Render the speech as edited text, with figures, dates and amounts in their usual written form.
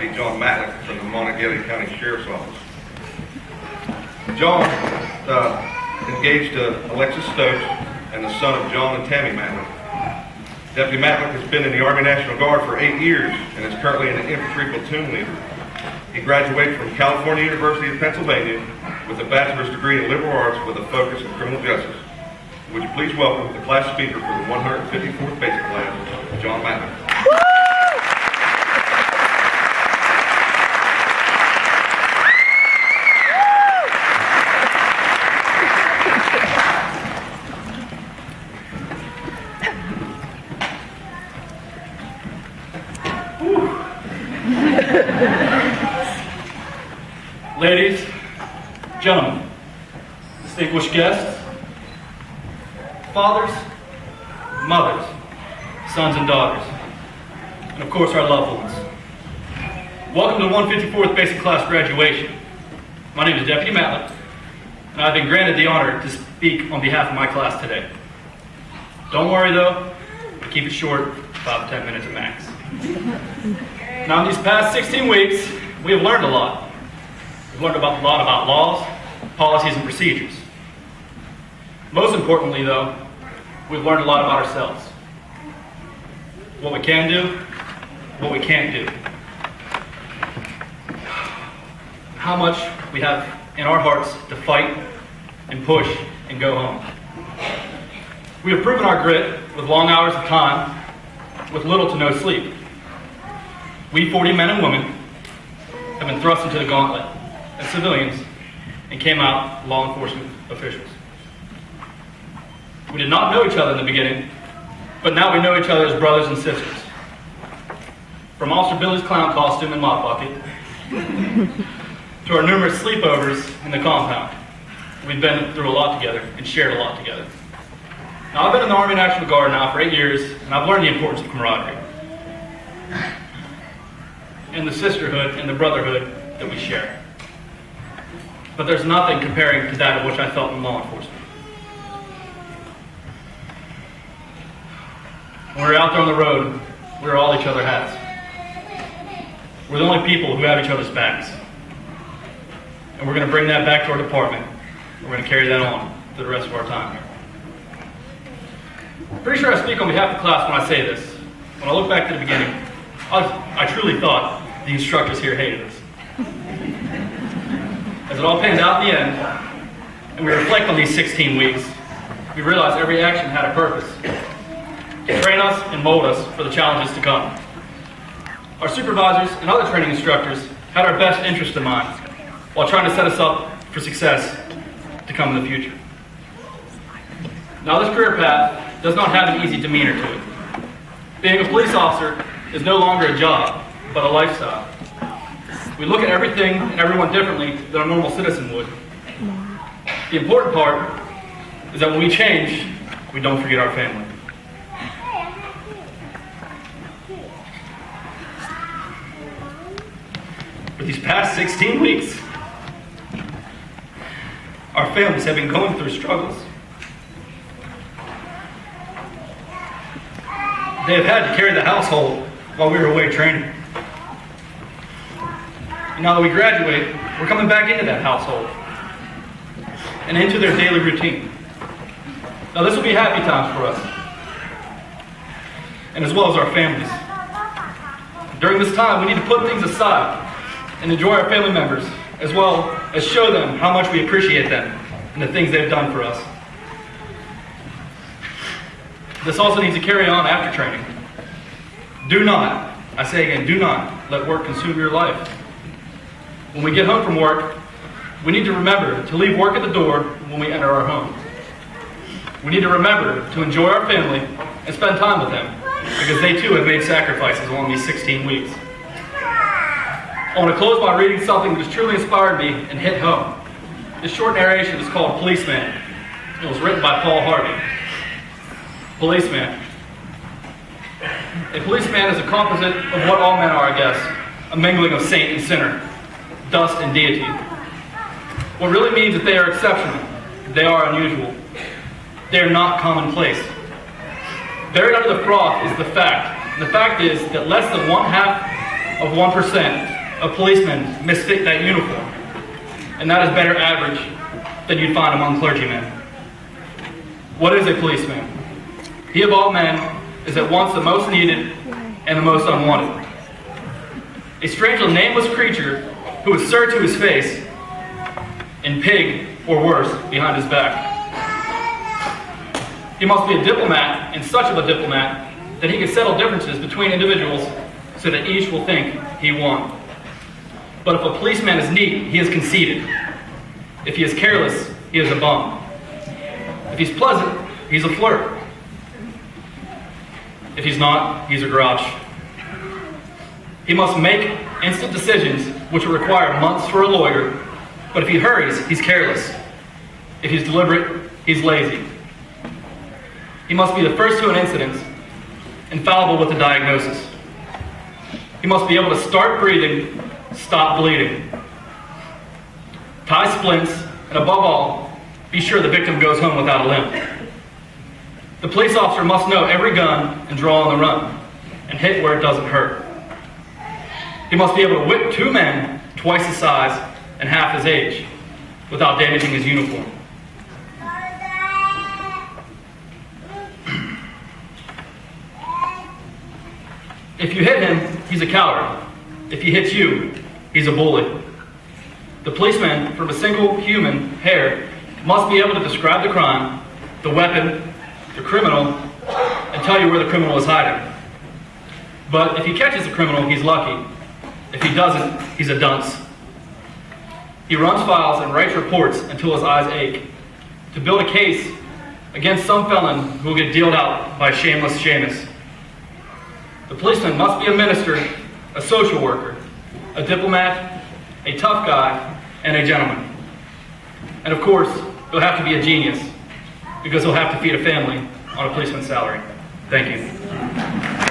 John Matlick from the Montague County Sheriff's Office. John engaged Alexis Stokes and the son of John and Tammy Matlick. Deputy Matlick has been in the Army National Guard for 8 years and is currently an infantry platoon leader. He graduated from California University of Pennsylvania with a bachelor's degree in liberal arts with a focus in criminal justice. Would you please welcome the class speaker for the 154th Basic Class, John Matlick. Ladies, gentlemen, distinguished guests, fathers, mothers, sons and daughters, and of course our loved ones. Welcome to the 154th Basic Class graduation. My name is Deputy Matlick, and I've been granted the honor to speak on behalf of my class today. Don't worry though, we'll keep it short, about 10 minutes at max. Now in these past 16 weeks, we have learned a lot. We've learned a lot about laws, policies, and procedures. Most importantly, though, we've learned a lot about ourselves. What we can do, what we can't do. How much we have in our hearts to fight and push and go home. We have proven our grit with long hours of time, with little to no sleep. We 40 men and women have been thrust into the gauntlet as civilians and came out law enforcement officials. We did not know each other in the beginning, but now we know each other as brothers and sisters. From Officer Billy's clown costume and mop bucket to our numerous sleepovers in the compound, we've been through a lot together and shared a lot together. Now I've been in the Army National Guard now for 8 years, and I've learned the importance of camaraderie and the sisterhood and the brotherhood that we share. But there's nothing comparing to that of which I felt in law enforcement. When we're out there on the road, we're all each other's hats. We're the only people who have each other's backs. And we're going to bring that back to our department. We're going to carry that on for the rest of our time here. I'm pretty sure I speak on behalf of the class when I say this. When I look back to the beginning, I truly thought the instructors here hated us. As it all panned out in the end, and we reflect on these 16 weeks, we realize every action had a purpose. To train us and mold us for the challenges to come. Our supervisors and other training instructors had our best interest in mind, while trying to set us up for success to come in the future. Now this career path does not have an easy demeanor to it. Being a police officer is no longer a job, but a lifestyle. We look at everything and everyone differently than a normal citizen would. The important part is that when we change, we don't forget our family. For these past 16 weeks, our families have been going through struggles. They have had to carry the household while we were away training. And now that we graduate, we're coming back into that household and into their daily routine. Now this will be happy times for us, and as well as our families. During this time, we need to put things aside and enjoy our family members, as well as show them how much we appreciate them and the things they've done for us. This also needs to carry on after training. Do not, I say again, do not let work consume your life. When we get home from work, we need to remember to leave work at the door when we enter our home. We need to remember to enjoy our family and spend time with them, because they too have made sacrifices along these 16 weeks. I want to close by reading something that has truly inspired me and hit home. This short narration is called Policeman. It was written by Paul Harvey. Policeman. A policeman is a composite of what all men are, I guess, a mingling of saint and sinner, dust and deity. What really means that they are exceptional, they are unusual, they are not commonplace. Buried under the froth is the fact. And the fact is that less than one half of 1% of policemen misfit that uniform, and that is better average than you'd find among clergymen. What is a policeman? He of all men is at once the most needed and the most unwanted. A strangely nameless creature who is sir to his face and pig, or worse, behind his back. He must be a diplomat, and such of a diplomat that he can settle differences between individuals so that each will think he won. But if a policeman is neat, he is conceited. If he is careless, he is a bum. If he's pleasant, he's a flirt. If he's not, he's a grouch. He must make instant decisions which will require months for a lawyer, but if he hurries, he's careless. If he's deliberate, he's lazy. He must be the first to an incident, infallible with a diagnosis. He must be able to start breathing, stop bleeding, tie splints, and above all, be sure the victim goes home without a limp. The police officer must know every gun and draw on the run, and hit where it doesn't hurt. He must be able to whip two men twice his size and half his age without damaging his uniform. If you hit him, he's a coward. If he hits you, he's a bully. The policeman, from a single human hair, must be able to describe the crime, the weapon, the criminal, and tell you where the criminal is hiding. But if he catches the criminal, he's lucky. If he doesn't, he's a dunce. He runs files and writes reports until his eyes ache to build a case against some felon who will get dealed out by shameless Seamus. The policeman must be a minister, a social worker, a diplomat, a tough guy, and a gentleman. And of course, he'll have to be a genius, because he'll have to feed a family on a policeman's salary. Thank you.